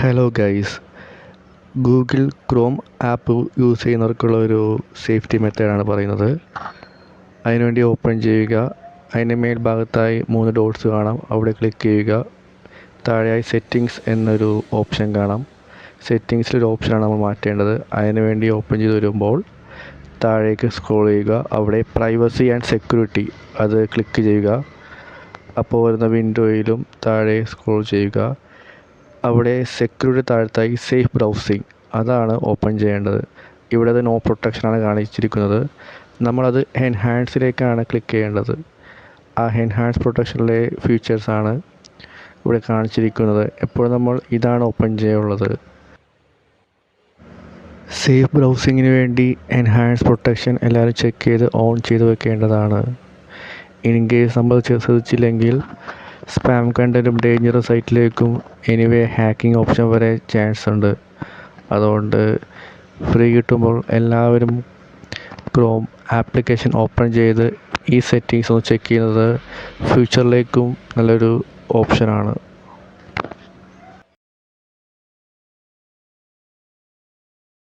Hello guys, Google Chrome app use ചെയ്യുന്നവർക്കുള്ള ഒരു safety മെത്തേഡാണ് പറയുന്നത്. അതിനുവേണ്ടി ഓപ്പൺ ചെയ്യുക. അതിൻ്റെ മേൽഭാഗത്തായി 3 ഡോട്ട്സ് കാണാം, അവിടെ ക്ലിക്ക് ചെയ്യുക. താഴെയായി സെറ്റിങ്സ് എന്നൊരു ഓപ്ഷൻ കാണാം. സെറ്റിങ്സിലൊരു ഓപ്ഷനാണ് നമ്മൾ മാറ്റേണ്ടത്. അതിനുവേണ്ടി ഓപ്പൺ ചെയ്ത് വരുമ്പോൾ താഴേക്ക് സ്ക്രോൾ ചെയ്യുക. അവിടെ പ്രൈവസി ആൻഡ് സെക്യൂരിറ്റി അത് ക്ലിക്ക് ചെയ്യുക. അപ്പോൾ വരുന്ന വിൻഡോയിലും താഴെ സ്ക്രോൾ ചെയ്യുക. അവിടെ സെക്യൂരിറ്റി താഴത്തായി സേഫ് ബ്രൗസിങ് അതാണ് ഓപ്പൺ ചെയ്യേണ്ടത്. ഇവിടെ അത് നോ പ്രൊട്ടക്ഷനാണ് കാണിച്ചിരിക്കുന്നത്. നമ്മളത് എൻഹാൻസിലേക്കാണ് ക്ലിക്ക് ചെയ്യേണ്ടത്. ആ എൻഹാൻസ് പ്രൊട്ടക്ഷനിലെ ഫീച്ചേഴ്സാണ് ഇവിടെ കാണിച്ചിരിക്കുന്നത്. എപ്പോഴും നമ്മൾ ഇതാണ് ഓപ്പൺ ചെയ്യാനുള്ളത്. സേഫ് ബ്രൗസിങ്ങിന് വേണ്ടി എൻഹാൻസ് പ്രൊട്ടക്ഷൻ എല്ലാവരും ചെക്ക് ചെയ്ത് ഓൺ ചെയ്ത് വെക്കേണ്ടതാണ്. ഇൻ കേസ് നമ്മൾ ശ്രദ്ധിച്ചില്ലെങ്കിൽ സ്പാം കണ്ടൻറ്റും ഡേഞ്ചറസ് സൈറ്റിലേക്കും എനിവേ ഹാക്കിംഗ് ഓപ്ഷൻ വരെ ചാൻസ് ഉണ്ട്. അതുകൊണ്ട് ഫ്രീ കിട്ടുമ്പോൾ എല്ലാവരും ക്രോം ആപ്ലിക്കേഷൻ ഓപ്പൺ ചെയ്ത് ഈ സെറ്റിങ്സ് ഒന്ന് ചെക്ക് ചെയ്യുന്നത് ഫ്യൂച്ചറിലേക്കും നല്ലൊരു ഓപ്ഷനാണ്.